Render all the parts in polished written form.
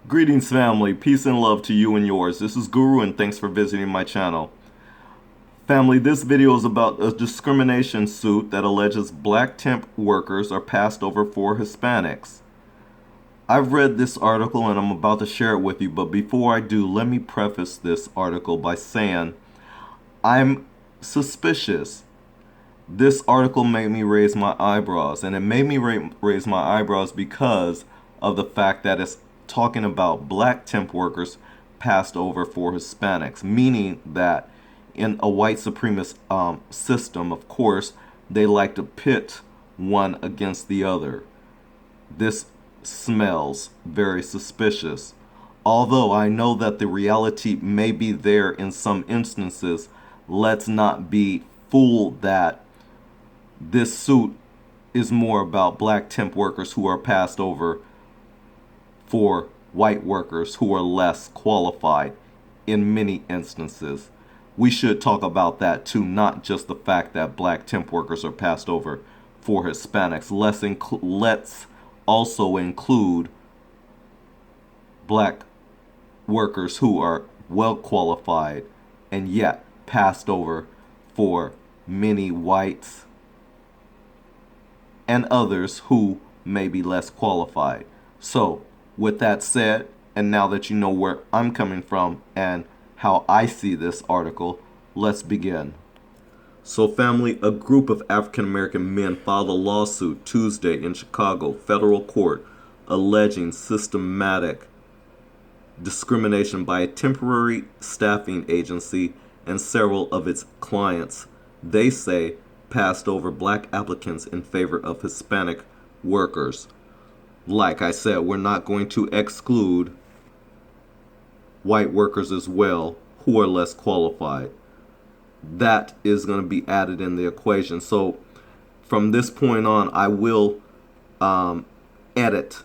Greetings, family. Peace and love to you and yours. This is Guru, and thanks for visiting my channel. Family, this video is about a discrimination suit that alleges black temp workers are passed over for Hispanics. I've read this article and I'm about to share it with you, but before I do, let me preface this article by saying I'm suspicious. This article made me raise my eyebrows, and it made me raise my eyebrows because of the fact that it's talking about black temp workers passed over for Hispanics, meaning that in a white supremacist system, of course, they like to pit one against the other. This smells very suspicious. Although I know that the reality may be there in some instances, let's not be fooled that this suit is more about black temp workers who are passed over for white workers who are less qualified in many instances. We should talk about that too, not just the fact that black temp workers are passed over for Hispanics. Let's also include black workers who are well qualified and yet passed over for many whites and others who may be less qualified. So, with that said, and now that you know where I'm coming from and how I see this article, let's begin. So family, a group of African American men filed a lawsuit Tuesday in Chicago federal court alleging systematic discrimination by a temporary staffing agency and several of its clients, they say, passed over black applicants in favor of Hispanic workers. Like I said, we're not going to exclude white workers as well who are less qualified. That is going to be added in the equation. So from this point on, I will edit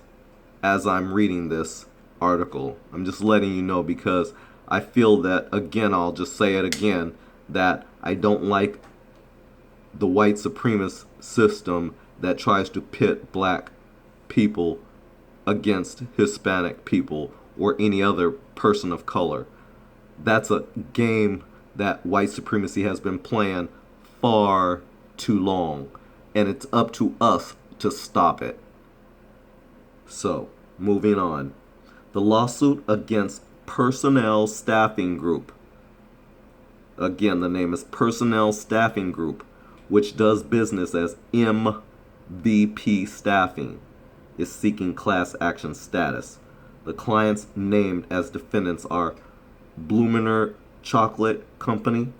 as I'm reading this article. I'm just letting you know because I feel that, again, I'll just say it again, that I don't like the white supremacist system that tries to pit black people against Hispanic people or any other person of color. That's a game that white supremacy has been playing far too long, and it's up to us to stop it. So, moving on. The lawsuit against Personnel Staffing Group. Again, the name is Personnel Staffing Group, which does business as MVP Staffing, is seeking class action status. The clients named as defendants are Bluminer Chocolate Company,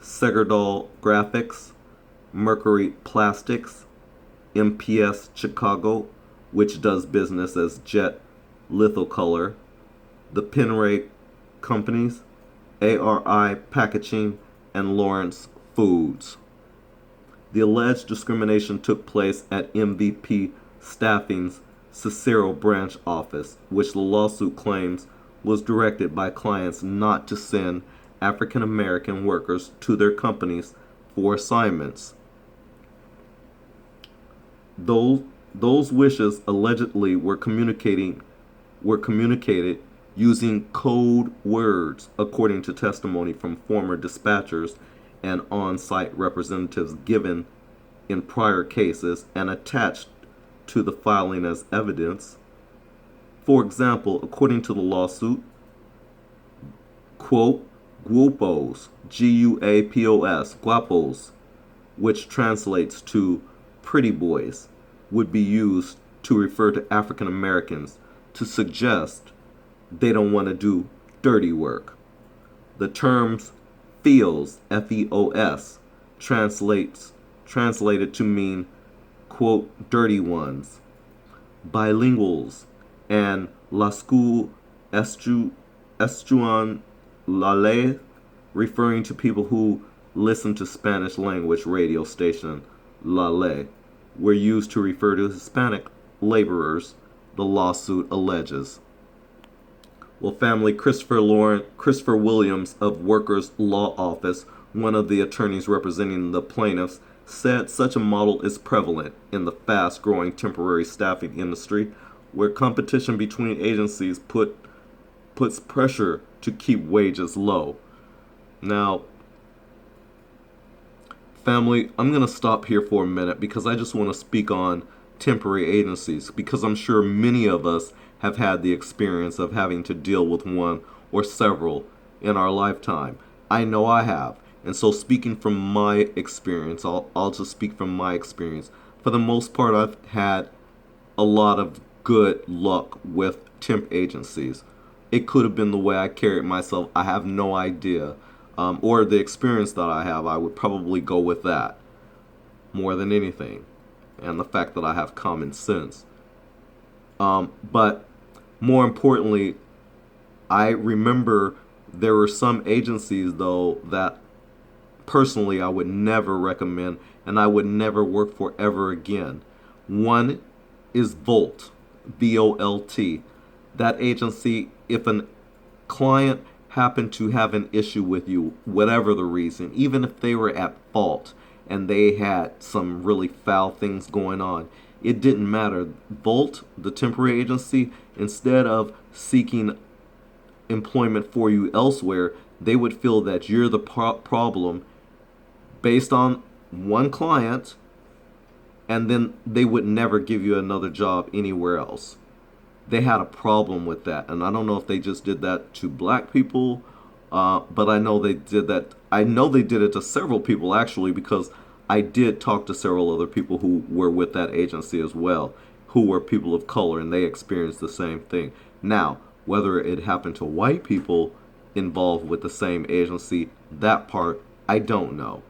Segerdal Graphics, Mercury Plastics, MPS Chicago, which does business as Jet Lithocolor, the Penray Companies, ARI Packaging, and Lawrence Foods. The alleged discrimination took place at MVP Staffing's Cicero branch office, which the lawsuit claims was directed by clients not to send African American workers to their companies for assignments. Those wishes allegedly were communicated using code words, according to testimony from former dispatchers and on-site representatives given in prior cases and attached to the filing as evidence. For example, according to the lawsuit, quote, guapos, Guapos, guapos, which translates to pretty boys, would be used to refer to African Americans to suggest they don't want to do dirty work. The terms feos, F-E-O-S, translated to mean, quote, dirty ones, bilinguals, and la school estuan la ley, referring to people who listen to Spanish language radio station La Ley, were used to refer to Hispanic laborers, the lawsuit alleges. Well, family, Christopher Williams of Workers' Law Office, one of the attorneys representing the plaintiffs, said such a model is prevalent in the fast-growing temporary staffing industry where competition between agencies puts pressure to keep wages low. Now, family, I'm going to stop here for a minute because I just want to speak on temporary agencies because I'm sure many of us have had the experience of having to deal with one or several in our lifetime. I know I have. And so, speaking from my experience, I'll just speak from my experience. For the most part, I've had a lot of good luck with temp agencies. It could have been the way I carried myself. I have no idea. Or the experience that I have, I would probably go with that more than anything. And the fact that I have common sense. But more importantly, I remember there were some agencies, though, that personally I would never recommend and I would never work for ever again. One is Volt, VOLT. That agency, if a client happened to have an issue with you, whatever the reason, even if they were at fault and they had some really foul things going on, it didn't matter. Volt, the temporary agency, instead of seeking employment for you elsewhere, they would feel that you're the problem based on one client, and then they would never give you another job anywhere else. They had a problem with that, and I don't know if they just did that to black people, but I know they did that. I know they did it to several people actually, because I did talk to several other people who were with that agency as well, who were people of color, and they experienced the same thing. Now, whether it happened to white people involved with the same agency, that part I don't know.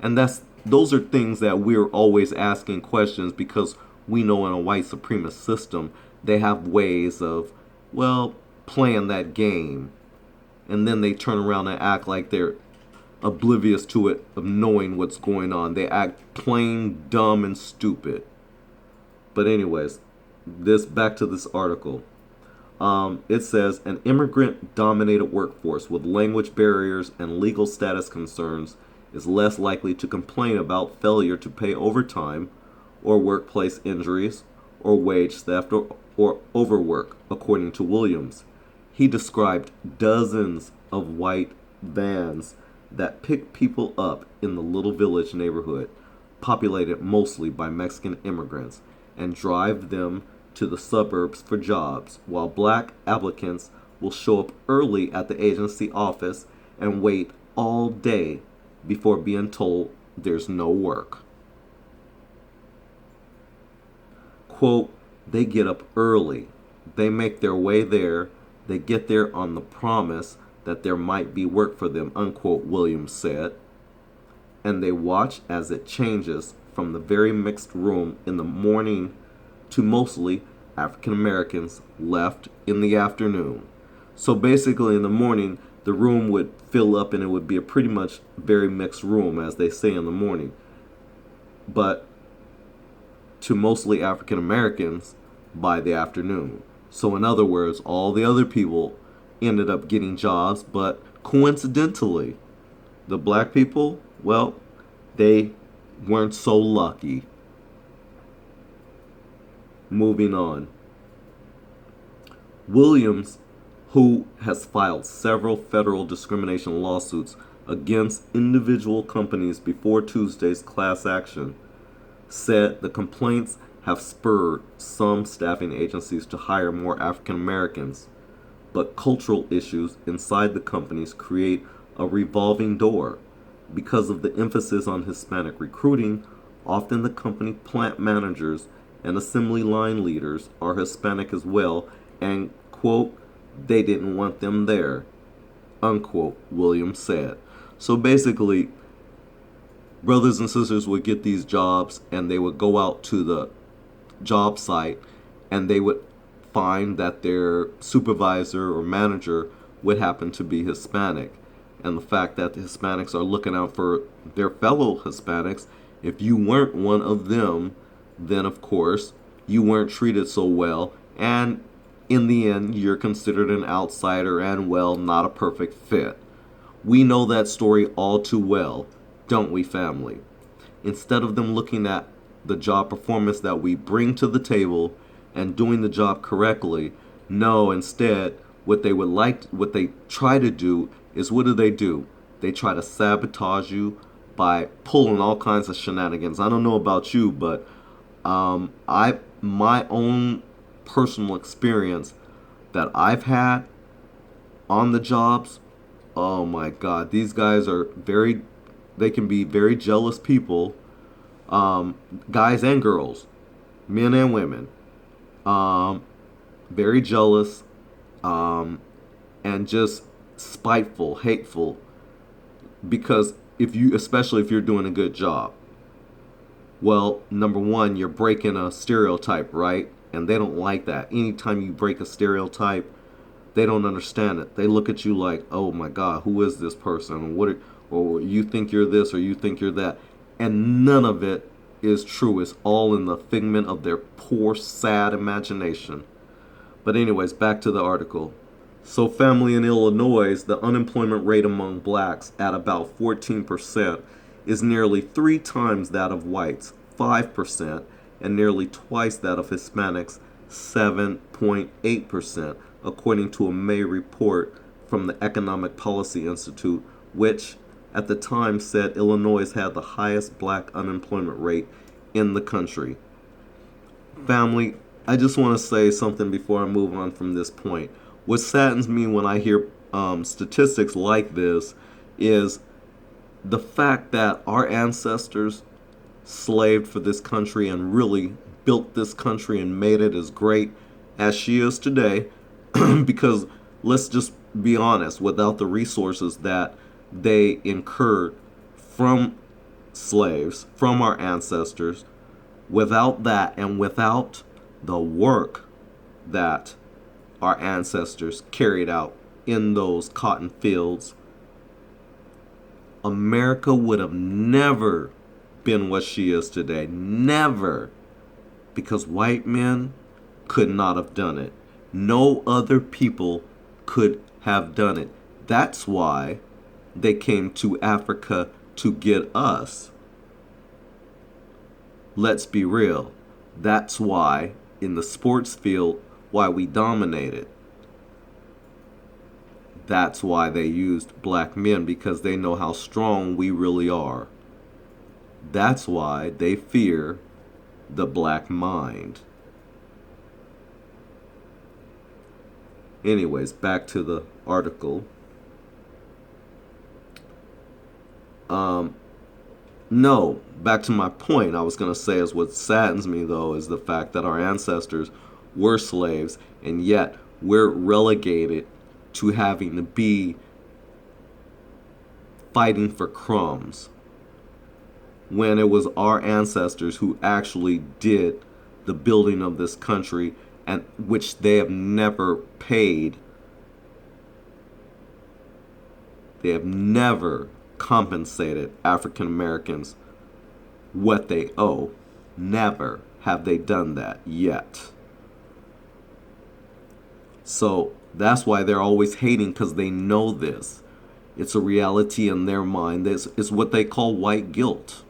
And those are things that we're always asking questions because we know in a white supremacist system they have ways of, well, playing that game. And then they turn around and act like they're oblivious to it, of knowing what's going on. They act plain dumb and stupid. But anyways, back to this article. It says an immigrant-dominated workforce with language barriers and legal status concerns is less likely to complain about failure to pay overtime or workplace injuries or wage theft or overwork, according to Williams. He described dozens of white vans that pick people up in the little village neighborhood, populated mostly by Mexican immigrants, and drive them to the suburbs for jobs, while black applicants will show up early at the agency office and wait all day before being told there's no work. Quote, they get up early. They make their way there. They get there on the promise that there might be work for them, unquote, Williams said. And they watch as it changes from the very mixed room in the morning to mostly African Americans left in the afternoon. So basically in the morning, the room would fill up and it would be a pretty much very mixed room, as they say in the morning. But to mostly African Americans by the afternoon. So in other words, all the other people ended up getting jobs, but coincidentally, the black people, well, they weren't so lucky. Moving on. Williams, who has filed several federal discrimination lawsuits against individual companies before Tuesday's class action, said the complaints have spurred some staffing agencies to hire more African Americans, but cultural issues inside the companies create a revolving door. Because of the emphasis on Hispanic recruiting, often the company plant managers and assembly line leaders are Hispanic as well, and, quote, they didn't want them there, unquote, Williams said. So basically, brothers and sisters would get these jobs and they would go out to the job site and they would find that their supervisor or manager would happen to be Hispanic. And the fact that the Hispanics are looking out for their fellow Hispanics, if you weren't one of them, then of course you weren't treated so well, and in the end you're considered an outsider and, well, not a perfect fit. We know that story all too well, don't we, family? Instead of them looking at the job performance that we bring to the table and doing the job correctly. No, instead, what they try to do is, what do? They try to sabotage you by pulling all kinds of shenanigans. I don't know about you, but my own personal experience that I've had on the jobs, oh my God, these guys are they can be very jealous people, guys and girls, men and women, um, very jealous, um, and just spiteful, hateful, because especially if you're doing a good job, well, number one, you're breaking a stereotype, right? And they don't like that. Anytime you break a stereotype, they don't understand it. They look at you like, "Oh my God, who is this person? Or you think you're this, or you think you're that," and none of it is true. It's all in the figment of their poor, sad imagination. But anyways, back to the article. So, family, in Illinois, the unemployment rate among blacks at about 14% is nearly 3 times that of whites, 5%, and nearly twice that of Hispanics, 7.8%, according to a May report from the Economic Policy Institute, which at the time said Illinois had the highest black unemployment rate in the country. Family, I just want to say something before I move on from this point. What saddens me when I hear statistics like this is the fact that our ancestors slaved for this country and really built this country and made it as great as she is today. Because let's just be honest, without the resources that they incurred from slaves, from our ancestors, without that and without the work that our ancestors carried out in those cotton fields, America would have never been what she is today. Never. Because white men could not have done it. No other people could have done it. That's why they came to Africa to get us. Let's be real. That's why in the sports field, why we dominated. That's why they used black men, because they know how strong we really are. That's why they fear the black mind. Anyways, back to the article. No, back to my point. I was going to say is what saddens me, though, is the fact that our ancestors were slaves, and yet we're relegated to having to be fighting for crumbs, when it was our ancestors who actually did the building of this country, and which they have never paid. They have never compensated African Americans what they owe. Never have they done that yet. So that's why they're always hating, because they know this. It's a reality in their mind. It's what they call white guilt.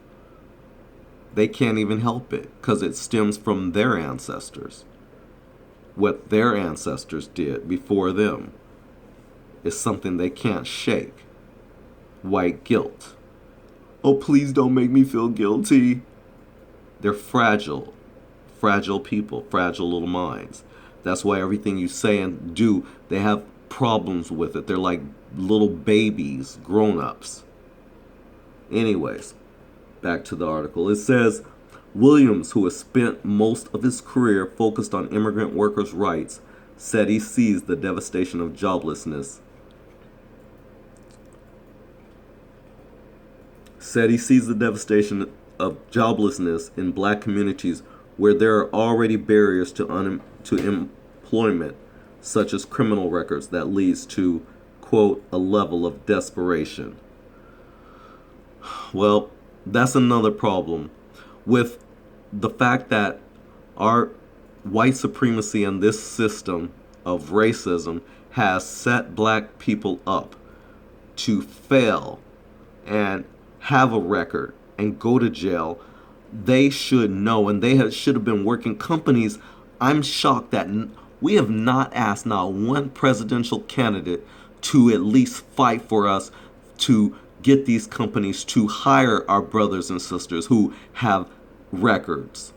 They can't even help it because it stems from their ancestors. What their ancestors did before them is something they can't shake. White guilt. Oh, please don't make me feel guilty. They're fragile. Fragile people, fragile little minds. That's why everything you say and do, they have problems with it. They're like little babies, grown-ups. Anyways, back to the article. It says, Williams, who has spent most of his career focused on immigrant workers' rights, said he sees the devastation of joblessness. In black communities where there are already barriers to employment, such as criminal records, that leads to, quote, a level of desperation. Well, that's another problem with the fact that our white supremacy and this system of racism has set black people up to fail and have a record and go to jail. They should know, and should have been working. Companies, I'm shocked that we have not asked not one presidential candidate to at least fight for us to get these companies to hire our brothers and sisters who have records.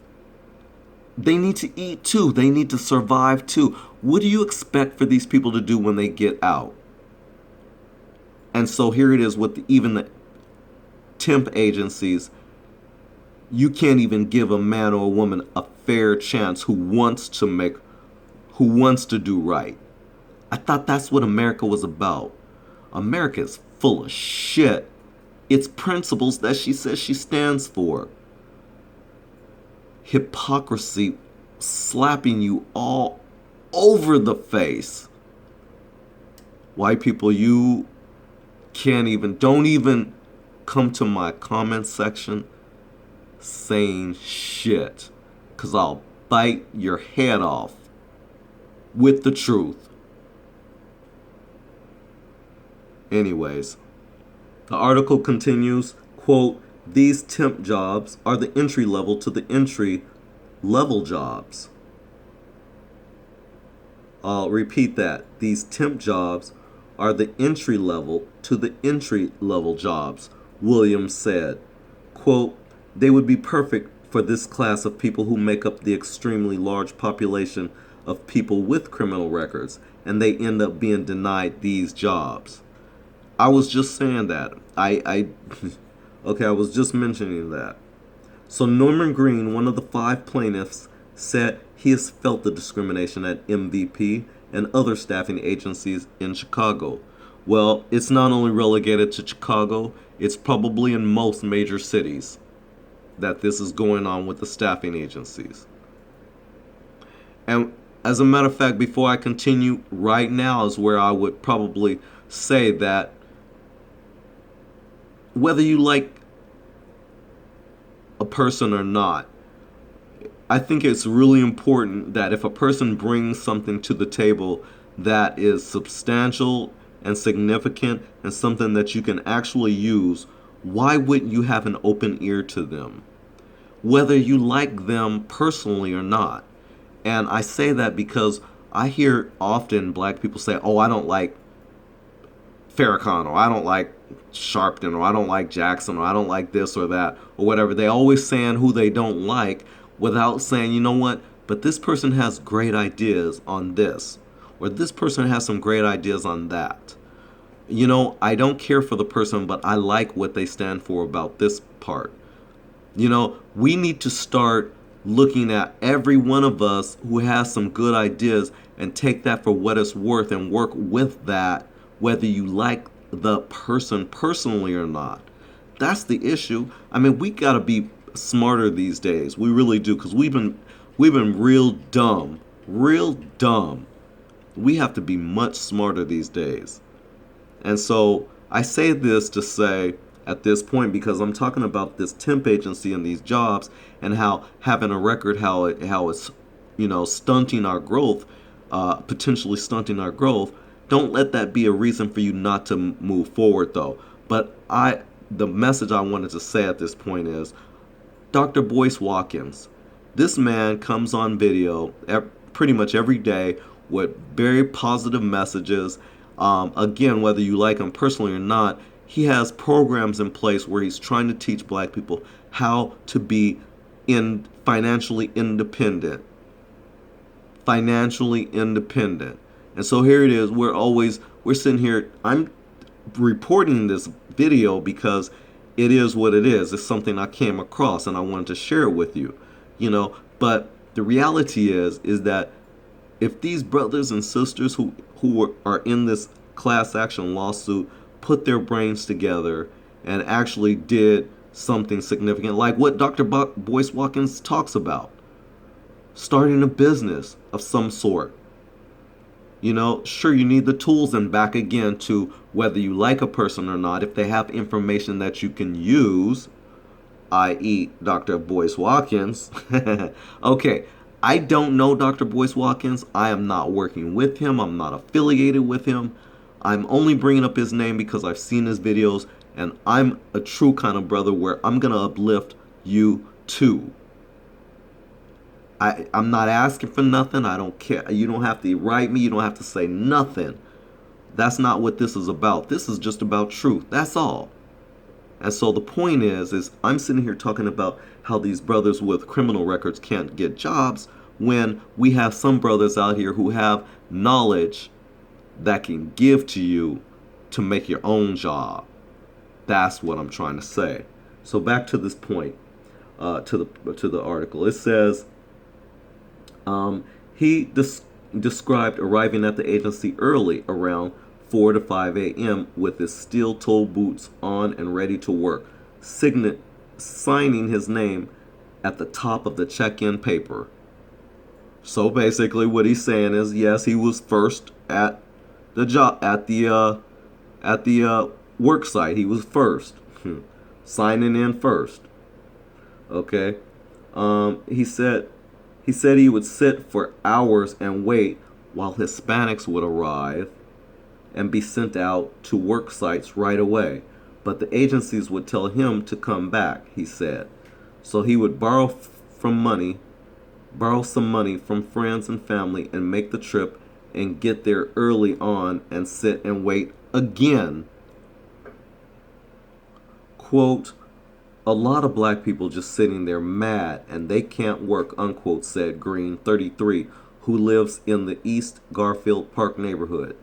They need to eat too. They need to survive too. What do you expect for these people to do when they get out? And so here it is with even the temp agencies. You can't even give a man or a woman a fair chance who wants to do right. I thought that's what America was about. America is full of shit. It's principles that she says she stands for. Hypocrisy slapping you all over the face. White people, you don't even come to my comment section saying shit, because I'll bite your head off with the truth. Anyways, the article continues, quote, these temp jobs are the entry level to the entry level jobs. I'll repeat that. These temp jobs are the entry level to the entry level jobs, Williams said. Quote, they would be perfect for this class of people who make up the extremely large population of people with criminal records, and they end up being denied these jobs. I was just saying that. Okay, I was just mentioning that. So Norman Green, one of the 5 plaintiffs, said he has felt the discrimination at MVP and other staffing agencies in Chicago. Well, it's not only relegated to Chicago, it's probably in most major cities that this is going on with the staffing agencies. And as a matter of fact, before I continue, right now is where I would probably say that whether you like a person or not, I think it's really important that if a person brings something to the table that is substantial and significant and something that you can actually use, why wouldn't you have an open ear to them? Whether you like them personally or not. And I say that because I hear often black people say, oh, I don't like Farrakhan, or I don't like Sharpton, or I don't like Jackson, or I don't like this or that, or whatever. They always saying who they don't like without saying, you know what, but this person has great ideas on this, or this person has some great ideas on that. You know, I don't care for the person, but I like what they stand for about this part. You know, we need to start looking at every one of us who has some good ideas and take that for what it's worth and work with that, whether you like the person personally or not. That's the issue. I mean, we got to be smarter these days. We really do, because we've been real dumb. We have to be much smarter these days. And so I say this to say at this point, because I'm talking about this temp agency and these jobs and how having a record, how it's, you know, stunting our growth, potentially stunting our growth. Don't let that be a reason for you not to move forward, though. But the message I wanted to say at this point is, Dr. Boyce Watkins, this man comes on video pretty much every day with very positive messages. Again, whether you like him personally or not, he has programs in place where he's trying to teach black people how to be financially independent. And so here it is. We're sitting here. I'm reporting this video because it is what it is. It's something I came across and I wanted to share it with you. You know, but the reality is that if these brothers and sisters who are in this class action lawsuit put their brains together and actually did something significant, like what Dr. Boyce Watkins talks about, starting a business of some sort. You know, sure, you need the tools, and back again to whether you like a person or not, if they have information that you can use, i.e. Dr. Boyce Watkins. Okay, I don't know Dr. Boyce Watkins. I am not working with him. I'm not affiliated with him. I'm only bringing up his name because I've seen his videos, and I'm a true kind of brother where I'm going to uplift you too. I'm not asking for nothing. I don't care. You don't have to write me. You don't have to say nothing. That's not what this is about. This is just about truth. That's all. And so the point is I'm sitting here talking about how these brothers with criminal records can't get jobs when we have some brothers out here who have knowledge that can give to you to make your own job. That's what I'm trying to say. So back to this point, to the article. It says he described arriving at the agency early, around 4 to 5 a.m. with his steel-toe boots on and ready to work, signing his name at the top of the check-in paper. So basically what he's saying is, yes, he was first at the job, at the work site. He was first, signing in first. Okay. He said he would sit for hours and wait while Hispanics would arrive and be sent out to work sites right away. But the agencies would tell him to come back, he said. So he would borrow some money from friends and family and make the trip and get there early on and sit and wait again. Quote, a lot of black people just sitting there mad and they can't work, unquote, said Green, 33, who lives in the East Garfield Park neighborhood.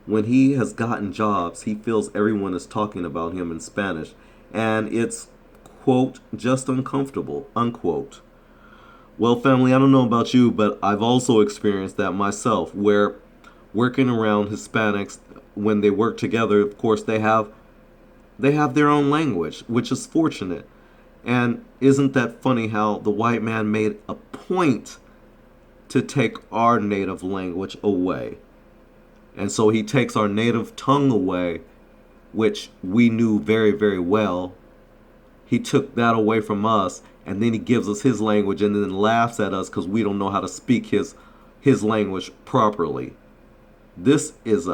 When he has gotten jobs, he feels everyone is talking about him in Spanish, and it's, quote, just uncomfortable, unquote. Well, family, I don't know about you, but I've also experienced that myself, where working around Hispanics, when they work together, of course, they have their own language, which is fortunate. And isn't that funny how the white man made a point to take our native language away? And so he takes our native tongue away, which we knew very, very well. He took that away from us, and then he gives us his language and then laughs at us because we don't know how to speak his language properly. This is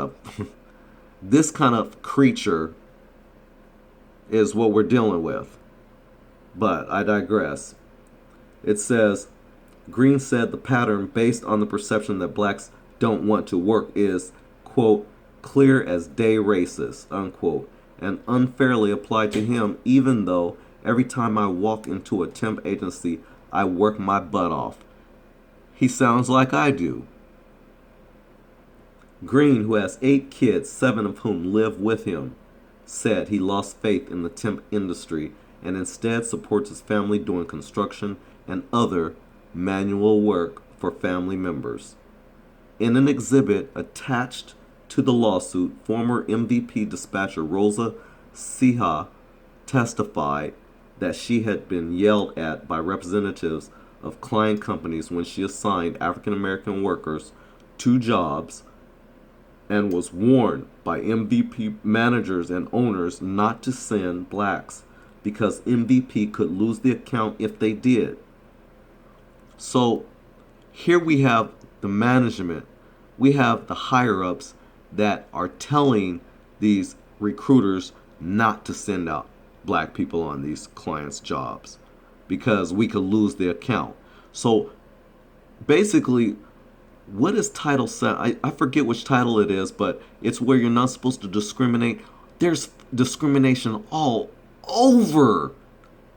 this kind of creature is what we're dealing with. But I digress. It says, Green said the pattern based on the perception that blacks don't want to work is, quote, clear as day racist, unquote, and unfairly applied to him, even though every time I walk into a temp agency, I work my butt off. He sounds like I do. Green, who has 8 kids, 7 of whom live with him, said he lost faith in the temp industry and instead supports his family doing construction and other manual work for family members. In an exhibit attached to the lawsuit, former MVP dispatcher Rosa Siha testified that she had been yelled at by representatives of client companies when she assigned African American workers to jobs and was warned by MVP managers and owners not to send blacks because MVP could lose the account if they did. So here we have the management, we have the higher-ups that are telling these recruiters not to send out black people on these clients' jobs because we could lose the account. So basically, what is Title 7? I forget which title it is, but it's where you're not supposed to discriminate. There's discrimination all over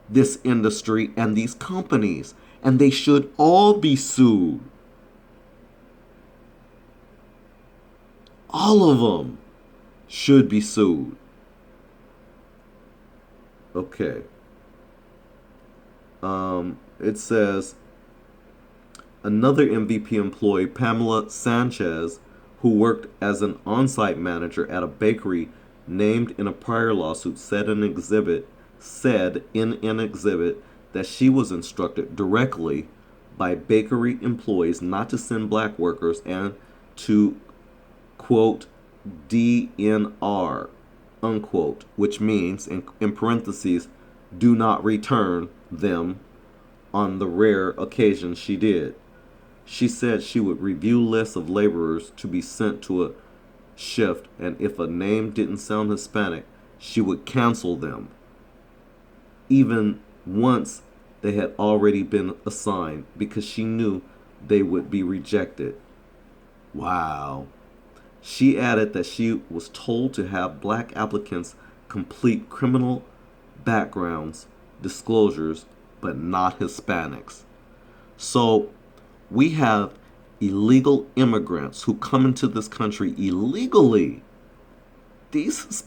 this industry and these companies, and they should all be sued. All of them should be sued. Okay. It says, another MVP employee, Pamela Sanchez, who worked as an on-site manager at a bakery named in a prior lawsuit, said in an exhibit that she was instructed directly by bakery employees not to send black workers and to, quote, DNR, unquote, which means, in parentheses, do not return them on the rare occasion she did. She said she would review lists of laborers to be sent to a shift, and if a name didn't sound Hispanic, she would cancel them. Even once they had already been assigned because she knew they would be rejected. Wow. She added that she was told to have black applicants complete criminal backgrounds disclosures, but not Hispanics. So we have illegal immigrants who come into this country illegally. These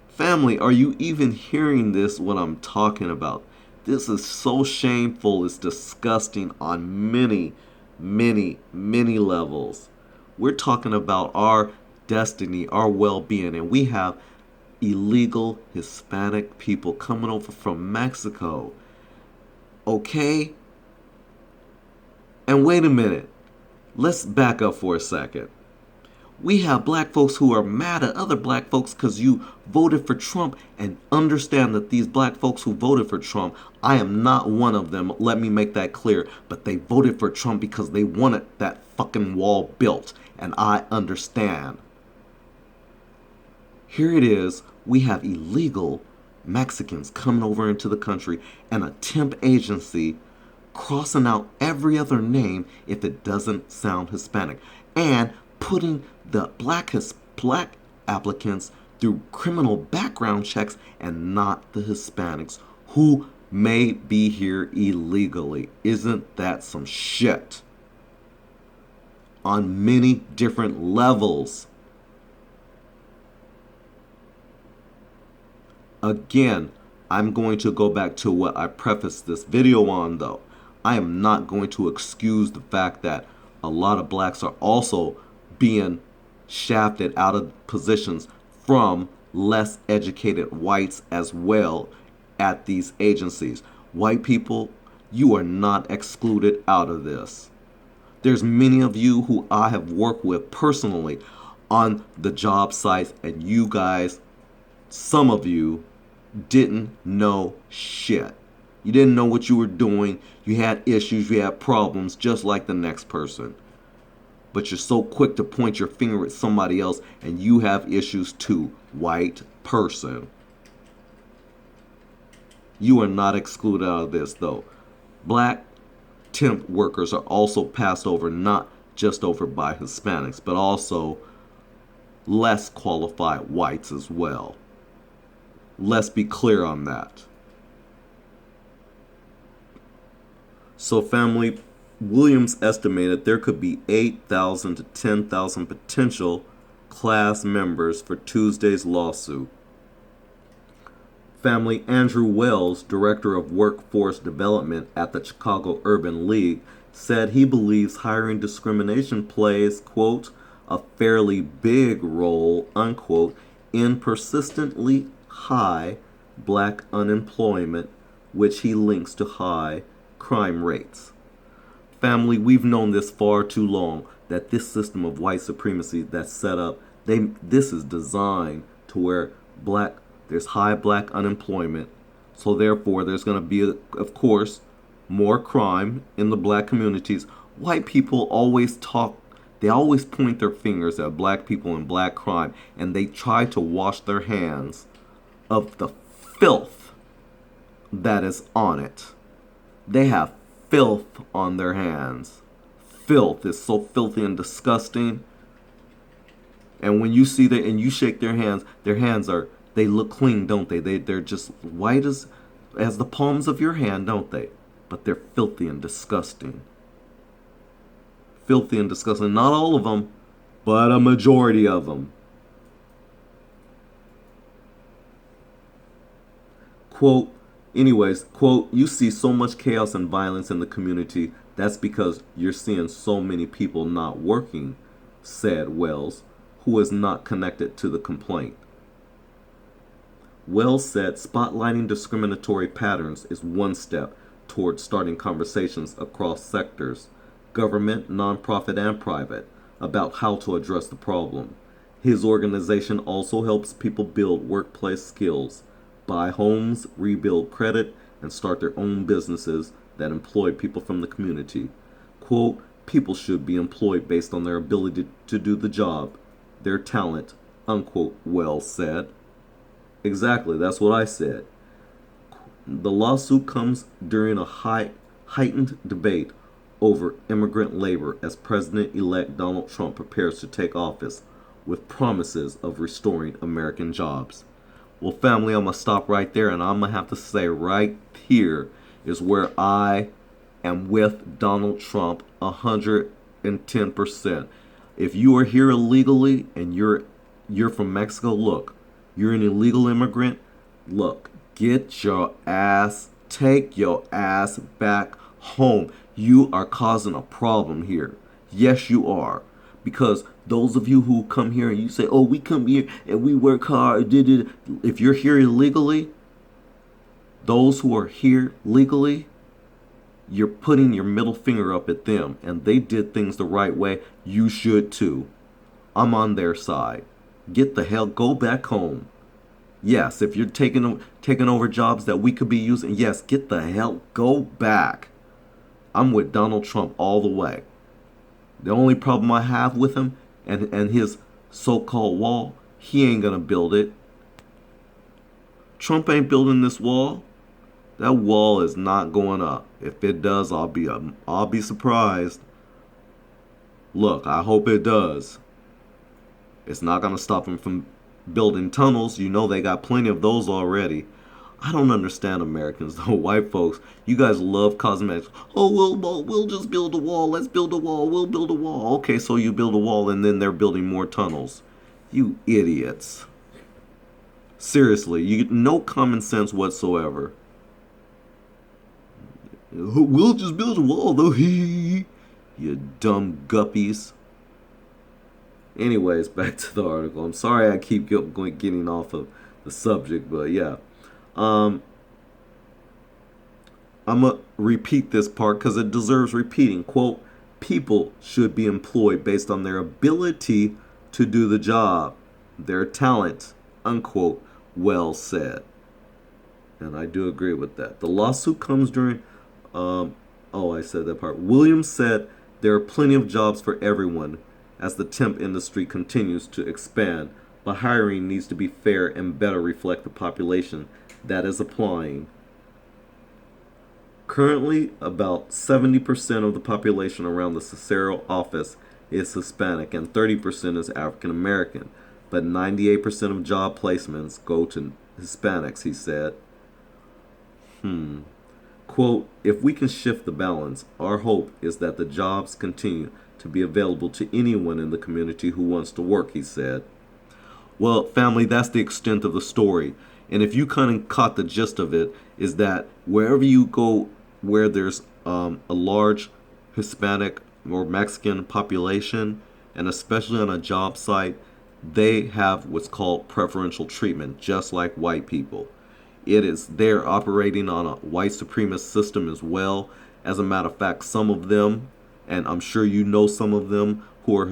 family, are you even hearing this? What I'm talking about? This is so shameful. It's disgusting on many, many levels. We're talking about our destiny, our well-being, and we have illegal Hispanic people coming over from Mexico. Okay? And wait a minute. Let's back up for a second. We have black folks who are mad at other black folks because you voted for Trump, and understand that these black folks who voted for Trump, I am not one of them, let me make that clear, but they voted for Trump because they wanted that fucking wall built, and I understand. Here it is, we have illegal Mexicans coming over into the country and a temp agency crossing out every other name if it doesn't sound Hispanic, and putting the black applicants through criminal background checks and not the Hispanics who may be here illegally. Isn't that some shit? On many different levels. Again, I'm going to go back to what I prefaced this video on, though. I am not going to excuse the fact that a lot of blacks are also being shafted out of positions from less educated whites as well at these agencies. White people, you are not excluded out of this. There's many of you who I have worked with personally on the job sites, and you guys, some of you, didn't know shit. You didn't know what you were doing. You had issues, you had problems, just like the next person. But you're so quick to point your finger at somebody else, and you have issues too, white person. You are not excluded out of this, though. Black temp workers are also passed over, not just over by Hispanics, but also less qualified whites as well. Let's be clear on that. So family, Williams estimated there could be 8,000 to 10,000 potential class members for Tuesday's lawsuit. Family, Andrew Wells, director of workforce development at the Chicago Urban League, said he believes hiring discrimination plays, quote, a fairly big role, unquote, in persistently high black unemployment, which he links to high crime rates. Family, we've known this far too long, that this system of white supremacy that's set up, this is designed to where there's high black unemployment, so therefore there's going to be, of course, more crime in the black communities. White people always they always point their fingers at black people and black crime, and they try to wash their hands of the filth that is on it. They have filth on their hands. Filth is so filthy and disgusting. And when you see that and you shake their hands they look clean, don't they? They're just white as the palms of your hand, don't they? But they're filthy and disgusting. Filthy and disgusting. Not all of them, but a majority of them. Quote, you see so much chaos and violence in the community. That's because you're seeing so many people not working, said Wells, who is not connected to the complaint. Wells said spotlighting discriminatory patterns is one step towards starting conversations across sectors, government, nonprofit, and private, about how to address the problem. His organization also helps people build workplace skills, buy homes, rebuild credit, and start their own businesses that employ people from the community. Quote, people should be employed based on their ability to do the job, their talent, unquote, Wells said. Exactly, that's what I said. The lawsuit comes during a heightened debate over immigrant labor as President-elect Donald Trump prepares to take office with promises of restoring American jobs. Well, family, I'm going to stop right there, and I'm going to have to say right here is where I am with Donald Trump 110%. If you are here illegally and you're from Mexico, look, you're an illegal immigrant, look, take your ass back home. You are causing a problem here. Yes, you are. Because those of you who come here and you say, oh, we come here and we work hard, if you're here illegally, those who are here legally, you're putting your middle finger up at them, and they did things the right way. You should too. I'm on their side. Get the hell, go back home. Yes, if you're taking over jobs that we could be using, yes, get the hell, go back. I'm with Donald Trump all the way. The only problem I have with him and his so-called wall, he ain't gonna build it. Trump ain't building this wall. That wall is not going up. If it does, I'll be surprised. Look, I hope it does. It's not gonna stop him from building tunnels. You know they got plenty of those already. I don't understand Americans though. White folks, you guys love cosmetics. Oh, we'll just build a wall. Let's build a wall. We'll build a wall. Okay, so you build a wall and then they're building more tunnels. You idiots. Seriously, you no common sense whatsoever. We'll just build a wall though. You dumb guppies. Anyways, back to the article. I'm sorry I keep getting off of the subject, but yeah. I'm going to repeat this part because it deserves repeating. Quote, people should be employed based on their ability to do the job, their talent, unquote, well said. And I do agree with that. The lawsuit comes during, I said that part. Williams said there are plenty of jobs for everyone as the temp industry continues to expand, but hiring needs to be fair and better reflect the population that is applying. Currently, about 70% of the population around the Cicero office is Hispanic and 30% is African American, but 98% of job placements go to Hispanics, he said. Quote, if we can shift the balance, our hope is that the jobs continue to be available to anyone in the community who wants to work, he said. Well, family, that's the extent of the story. And if you kind of caught the gist of it, is that wherever you go where there's a large Hispanic or Mexican population, and especially on a job site, they have what's called preferential treatment, just like white people. They're operating on a white supremacist system as well. As a matter of fact, some of them, and I'm sure you know some of them who are